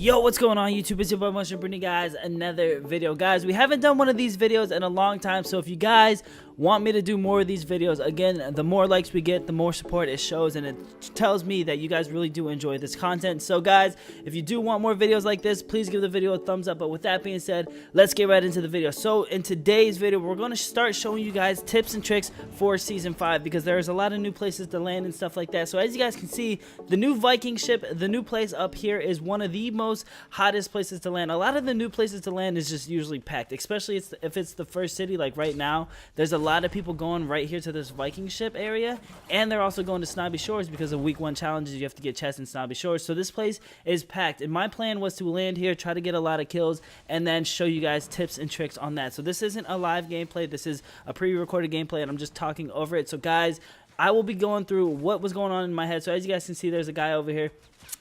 Yo, what's going on YouTube? It's your boy Mushroom bringing guys another video. Guys, we haven't done one of these videos in a long time, so if you guys want me to do more of these videos, again, the more likes we get, the more support it shows, and it tells me that you guys really do enjoy this content. So guys, if you do want more videos like this, please give the video a thumbs up. But with that being said, let's get right into the video. So in today's video, we're going to start showing you guys tips and tricks for season 5, because there's a lot of new places to land and stuff like that. So as you guys can see, the new Viking ship, the new place up here, is one of the most hottest places to land. A lot of the new places to land is just usually packed, especially if it's the first city. Like right now, there's a lot of people going right here to this Viking ship area, and they're also going to Snobby Shores because of week 1 challenges. You have to get chests in Snobby Shores, so this place is packed, and my plan was to land here, try to get a lot of kills, and then show you guys tips and tricks on that. So this isn't a live gameplay, this is a pre-recorded gameplay, and I'm just talking over it. So guys, I will be going through what was going on in my head. So as you guys can see, there's a guy over here.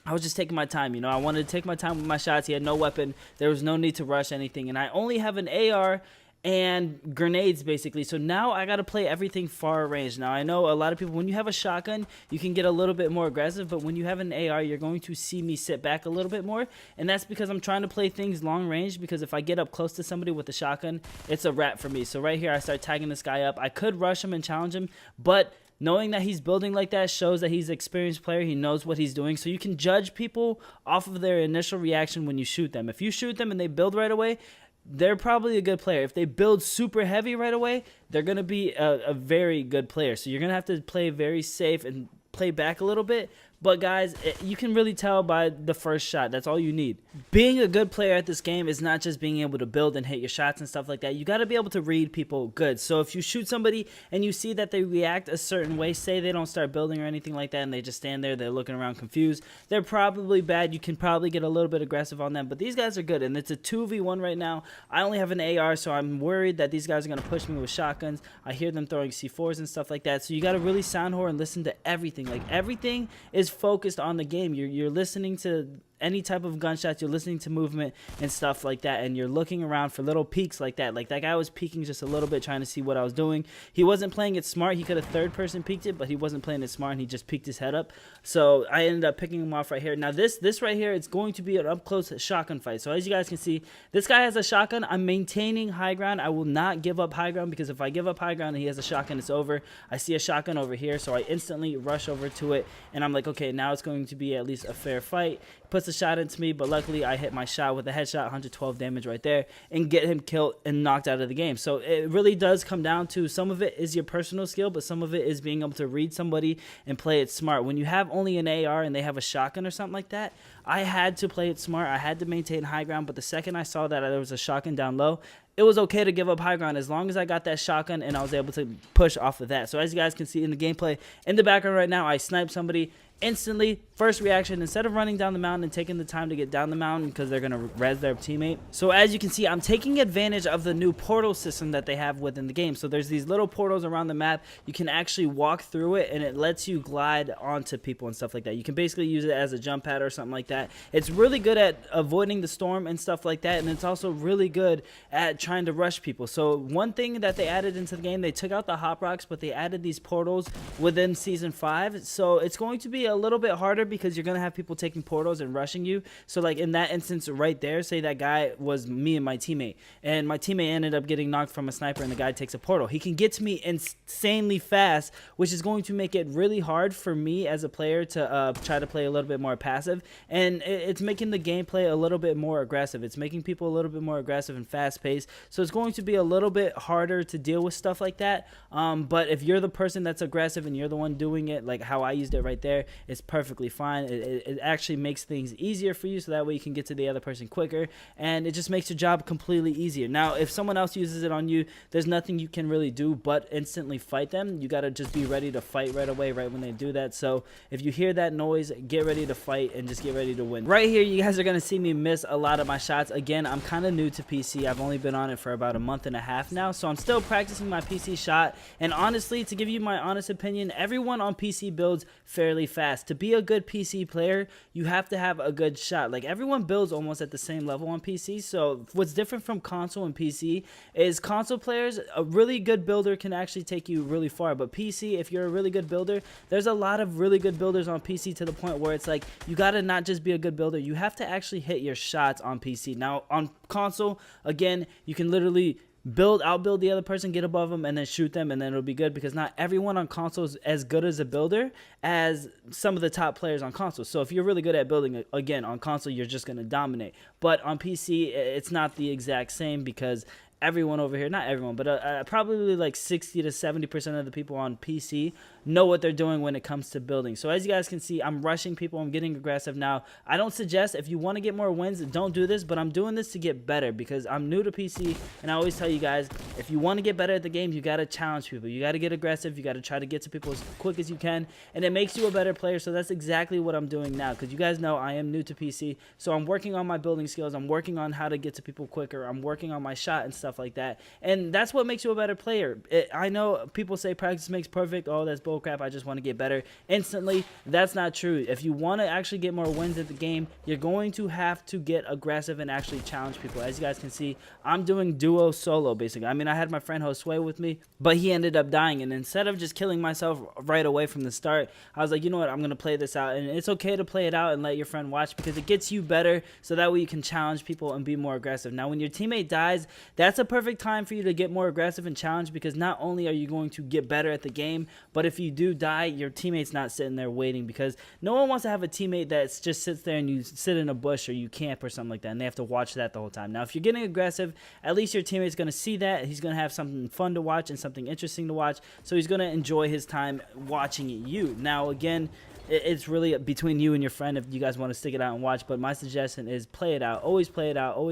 I was just taking my time, you know. I wanted to take my time with my shots. He had no weapon. There was no need to rush anything, and I only have an AR and grenades basically. So now I got to play everything far range. Now I know a lot of people, when you have a shotgun, you can get a little bit more aggressive, but when you have an AR, you're going to see me sit back a little bit more, and that's because I'm trying to play things long range, because if I get up close to somebody with a shotgun, it's a wrap for me. So right here, I start tagging this guy up. I could rush him and challenge him, but knowing that he's building like that shows that he's an experienced player. He knows what he's doing. So you can judge people off of their initial reaction when you shoot them. If you shoot them and they build right away, they're probably a good player. If they build super heavy right away, they're going to be a very good player. So you're going to have to play very safe and play back a little bit. But guys, you can really tell by the first shot. That's all you need. Being a good player at this game is not just being able to build and hit your shots and stuff like that. You got to be able to read people good. So if you shoot somebody and you see that they react a certain way, say they don't start building or anything like that, and they just stand there, they're looking around confused, they're probably bad. You can probably get a little bit aggressive on them. But these guys are good, and it's a 2v1 right now. I only have an AR, so I'm worried that these guys are going to push me with shotguns. I hear them throwing C4s and stuff like that. So you got to really sound whore and listen to everything. Like, everything is focused on the game. You're listening to any type of gunshots, you're listening to movement and stuff like that, and you're looking around for little peeks like that. Like that guy was peeking just a little bit, trying to see what I was doing. He wasn't playing it smart. He could have third person peeked it, but he wasn't playing it smart, and he just peeked his head up. So I ended up picking him off right here. Now this right here, it's going to be an up close shotgun fight. So as you guys can see, this guy has a shotgun. I'm maintaining high ground. I will not give up high ground, because if I give up high ground and he has a shotgun, it's over. I see a shotgun over here, so I instantly rush over to it, and I'm like, okay, now it's going to be at least a fair fight. Puts a shot into me, but luckily I hit my shot with a headshot, 112 damage right there, and get him killed and knocked out of the game. So it really does come down to, some of it is your personal skill, but some of it is being able to read somebody and play it smart. When you have only an AR and they have a shotgun or something like that, I had to play it smart. I had to maintain high ground, but the second I saw that there was a shotgun down low, it was okay to give up high ground as long as I got that shotgun and I was able to push off of that. So as you guys can see in the gameplay in the background right now, I sniped somebody instantly. First reaction, instead of running down the mountain and taking the time to get down the mountain because they're going to res their teammate. So as you can see, I'm taking advantage of the new portal system that they have within the game. So there's these little portals around the map. You can actually walk through it, and it lets you glide onto people and stuff like that. You can basically use it as a jump pad or something like that. It's really good at avoiding the storm and stuff like that, and it's also really good at trying to rush people. So one thing that they added into the game, they took out the hop rocks, but they added these portals within season 5. So it's going to be a little bit harder, because you're going to have people taking portals and rushing you. So like in that instance right there, say that guy was me and my teammate, and my teammate ended up getting knocked from a sniper, and the guy takes a portal. He can get to me insanely fast, which is going to make it really hard for me as a player to try to play a little bit more passive, and it's making the gameplay a little bit more aggressive. It's making people a little bit more aggressive and fast paced, so it's going to be a little bit harder to deal with stuff like that. But if you're the person that's aggressive and you're the one doing it, like how I used it right there, it's perfectly fine. It actually makes things easier for you, so that way you can get to the other person quicker, and it just makes your job completely easier. Now if someone else uses it on you, there's nothing you can really do but instantly fight them. You got to just be ready to fight right away, right when they do that. So if you hear that noise, get ready to fight and just get ready to win. Right here, you guys are going to see me miss a lot of my shots. Again, I'm kind of new to PC. I've only been on it for about a month and a half now, so I'm still practicing my PC shot. And honestly, to give you my honest opinion, everyone on PC builds fairly fast. fast. To be a good PC player, you have to have a good shot. Like, everyone builds almost at the same level on PC. So what's different from console and PC is console players, a really good builder can actually take you really far. But PC, if you're a really good builder, there's a lot of really good builders on PC to the point where it's like you gotta not just be a good builder, you have to actually hit your shots on PC. Now on console, again, you can literally outbuild the other person, get above them, and then shoot them, and then it'll be good, because not everyone on console is as good as a builder as some of the top players on console. So if you're really good at building, again, on console, you're just going to dominate. But on PC, it's not the exact same, because everyone over here, not everyone, but probably like 60 to 70% of the people on PC know what they're doing when it comes to building. So as you guys can see, I'm rushing people, I'm getting aggressive now. I don't suggest, if you want to get more wins, don't do this, but I'm doing this to get better, because I'm new to PC, and I always tell you guys, if you want to get better at the game, you got to challenge people, you got to get aggressive, you got to try to get to people as quick as you can, and it makes you a better player. So that's exactly what I'm doing now, because you guys know I am new to PC, so I'm working on my building skills, I'm working on how to get to people quicker, I'm working on my shot and stuff like that, and that's what makes you a better player. I know people say practice makes perfect, oh, that's bullcrap, I just want to get better instantly. That's not true. If you want to actually get more wins at the game, you're going to have to get aggressive and actually challenge people. As you guys can see, I'm doing duo solo basically. I mean, I had my friend Josue with me, but he ended up dying, and instead of just killing myself right away from the start, I was like, you know what, I'm going to play this out. And it's okay to play it out and let your friend watch, because it gets you better, so that way you can challenge people and be more aggressive. Now when your teammate dies, that's a perfect time for you to get more aggressive and challenge, because not only are you going to get better at the game, but if you do die, your teammate's not sitting there waiting, because no one wants to have a teammate that just sits there and you sit in a bush or you camp or something like that, and they have to watch that the whole time. Now if you're getting aggressive, at least your teammate's going to see that, he's going to have something fun to watch and something interesting to watch, so he's going to enjoy his time watching you. Now again, it's really between you and your friend if you guys want to stick it out and watch, but my suggestion is play it out, always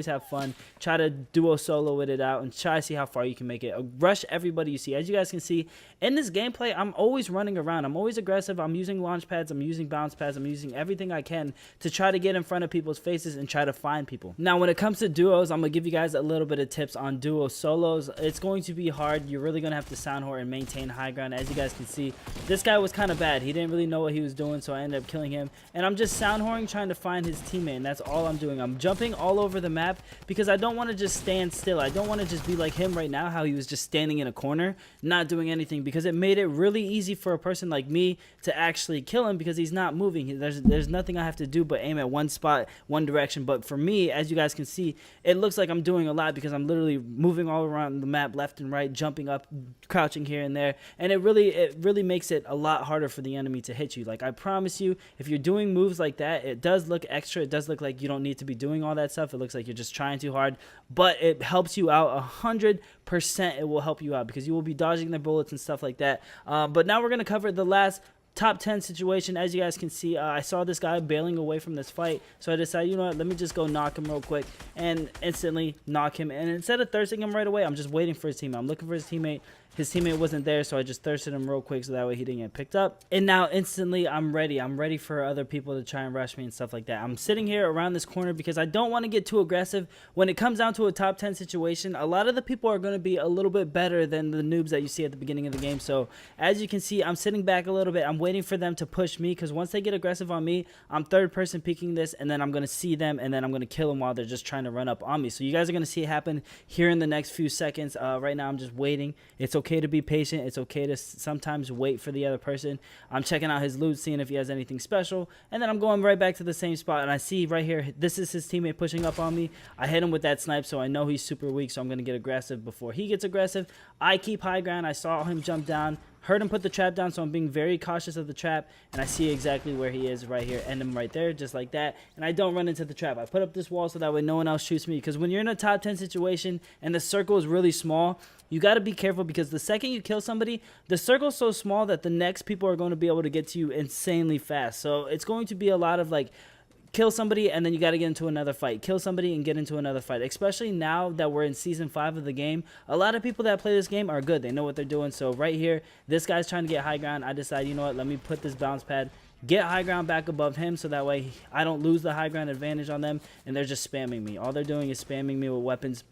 have fun, try to duo solo with it out, and try to see how far you can make it. Rush everybody you see. As you guys can see in this gameplay, I'm always running around, I'm always aggressive, I'm using launch pads, I'm using bounce pads, I'm using everything I can to try to get in front of people's faces and try to find people. Now when it comes to duos, I'm gonna give you guys a little bit of tips on duo solos. It's going to be hard, you're really gonna have to sound whore and maintain high ground. As you guys can see, this guy was kind of bad, he didn't really know what he was doing, so I ended up killing him, and I'm just sound whoring trying to find his teammate, and that's all I'm doing. I'm jumping all over the map, because I don't want to just stand still. I don't want to just be like him right now, how he was just standing in a corner not doing anything, because it made it really easy for a person like me to actually kill him, because he's not moving. There's nothing I have to do but aim at one spot, one direction. But for me, as you guys can see, it looks like I'm doing a lot, because I'm literally moving all around the map left and right, jumping up, crouching here and there, and it really makes it a lot harder for the enemy to hit you. Like, I promise you, if you're doing moves like that, it does look extra, it does look like you don't need to be doing all that stuff, it looks like you're just trying too hard, but it helps you out 100%. It will help you out, because you will be dodging their bullets and stuff like that. But now we're going to cover the last top 10 situation. As you guys can see, I saw this guy bailing away from this fight, so I decided, you know what, let me just go knock him real quick, and instantly knock him. And instead of thirsting him right away, I'm just waiting for his teammate. I'm looking for his teammate. His teammate wasn't there, so I just thirsted him real quick so that way he didn't get picked up. And now instantly I'm ready for other people to try and rush me and stuff like that. I'm sitting here around this corner because I don't want to get too aggressive. When it comes down to a top 10 situation, a lot of the people are going to be a little bit better than the noobs that you see at the beginning of the game. So as you can see, I'm sitting back a little bit. I'm waiting for them to push me, because once they get aggressive on me, I'm third person peeking this, and then I'm going to see them, and then I'm going to kill them while they're just trying to run up on me. So you guys are going to see it happen here in the next few seconds. Right now I'm just waiting. It's okay to be patient. It's okay to sometimes wait for the other person. I'm checking out his loot, seeing if he has anything special, and then I'm going right back to the same spot, and I see right here, this is his teammate pushing up on me. I hit him with that snipe, so I know he's super weak, so I'm going to get aggressive before he gets aggressive. I keep high ground. I saw him jump down, heard him put the trap down, so I'm being very cautious of the trap, and I see exactly where he is right here, end him right there, just like that, and I don't run into the trap. I put up this wall so that way no one else shoots me, because when you're in a top 10 situation and the circle is really small, you got to be careful, because the second you kill somebody, the circle's so small that the next people are going to be able to get to you insanely fast. So it's going to be a lot of like, kill somebody and then you got to get into another fight, kill somebody and get into another fight. Especially now that we're in season 5 of the game, a lot of people that play this game are good, they know what they're doing. So right here, this guy's trying to get high ground. I decide, you know what, let me put this bounce pad, get high ground back above him, so that way I don't lose the high ground advantage on them, and they're just spamming me. All they're doing is spamming me with weapons.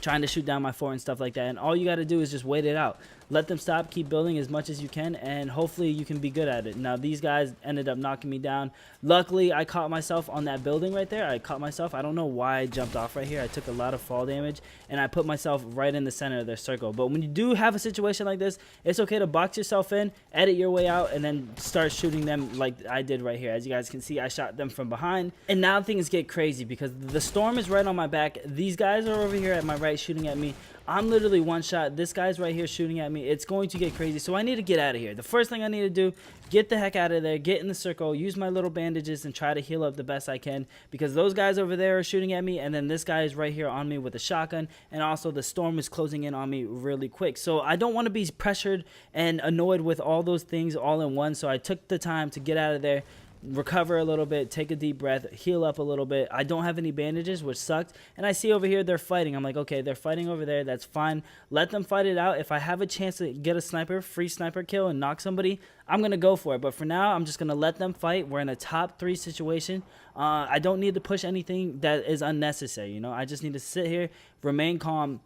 trying to shoot down my fort and stuff like that. And all you got to do is just wait it out. Let them stop, keep building as much as you can, and hopefully you can be good at it. Now, these guys ended up knocking me down. Luckily, I caught myself on that building right there. I caught myself. I don't know why I jumped off right here. I took a lot of fall damage, and I put myself right in the center of their circle. But when you do have a situation like this, it's okay to box yourself in, edit your way out, and then start shooting them like I did right here. As you guys can see, I shot them from behind. And now things get crazy because the storm is right on my back. These guys are over here at my right shooting at me. I'm literally one shot. This guy's right here shooting at me. It's going to get crazy, so I need to get out of here. The first thing I need to do, get the heck out of there, get in the circle, use my little bandages, and try to heal up the best I can, because those guys over there are shooting at me, and then this guy is right here on me with a shotgun, and also the storm is closing in on me really quick. So I don't want to be pressured and annoyed with all those things all in one, so I took the time to get out of there, recover a little bit, take a deep breath, heal up a little bit. I don't have any bandages, which sucked, and I see over here they're fighting. I'm like, okay, they're fighting over there, that's fine, let them fight it out. If I have a chance to get a free sniper kill and knock somebody, I'm gonna go for it. But for now, I'm just gonna let them fight. We're in a top 3 situation. I don't need to push anything that is unnecessary, you know. I just need to sit here, remain calm,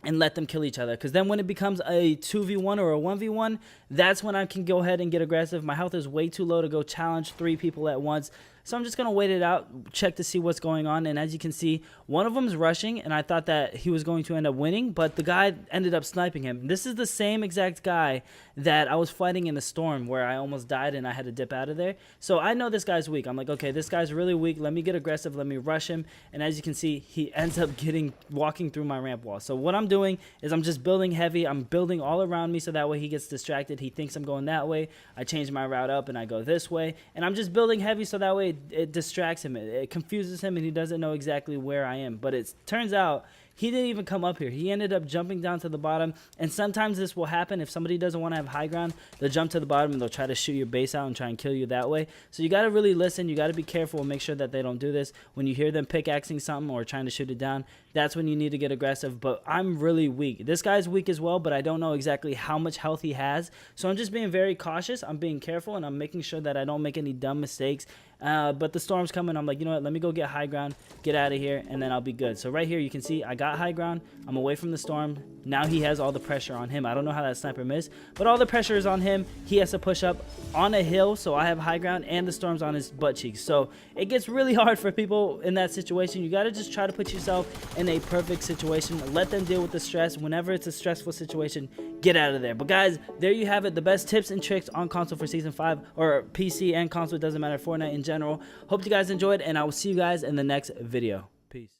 and let them kill each other, because then when it becomes a 2v1 or a 1v1, that's when I can go ahead and get aggressive. My health is way too low to go challenge 3 people at once, so I'm just going to wait it out, check to see what's going on. And as you can see, one of them is rushing, and I thought that he was going to end up winning, but the guy ended up sniping him. This is the same exact guy that I was fighting in the storm where I almost died and I had to dip out of there. So I know this guy's weak. I'm like, okay, this guy's really weak. Let me get aggressive. Let me rush him. And as you can see, he ends up walking through my ramp wall. So what I'm doing is I'm just building heavy. I'm building all around me so that way he gets distracted. He thinks I'm going that way. I change my route up and I go this way. And I'm just building heavy so that way it distracts him. It confuses him and he doesn't know exactly where I am. But it turns out he didn't even come up here. He ended up jumping down to the bottom. And sometimes this will happen. If somebody doesn't want to have high ground, they'll jump to the bottom and they'll try to shoot your base out and try and kill you that way. So you got to really listen. You got to be careful and make sure that they don't do this. When you hear them pickaxing something or trying to shoot it down, that's when you need to get aggressive. But I'm really weak. This guy's weak as well, but I don't know exactly how much health he has. So I'm just being very cautious. I'm being careful, and I'm making sure that I don't make any dumb mistakes. But the storm's coming. I'm like, you know what? Let me go get high ground, get out of here, and then I'll be good. So right here, you can see I got high ground. I'm away from the storm. Now he has all the pressure on him. I don't know how that sniper missed, but all the pressure is on him. He has to push up on a hill, so I have high ground, and the storm's on his butt cheeks. So it gets really hard for people in that situation. You got to just try to put yourself in a perfect situation. Let them deal with the stress. Whenever it's a stressful situation, get out of there. But guys, there you have it. The best tips and tricks on console for Season 5, or PC and console, it doesn't matter, Fortnite in general. Hope you guys enjoyed, and I will see you guys in the next video. Peace.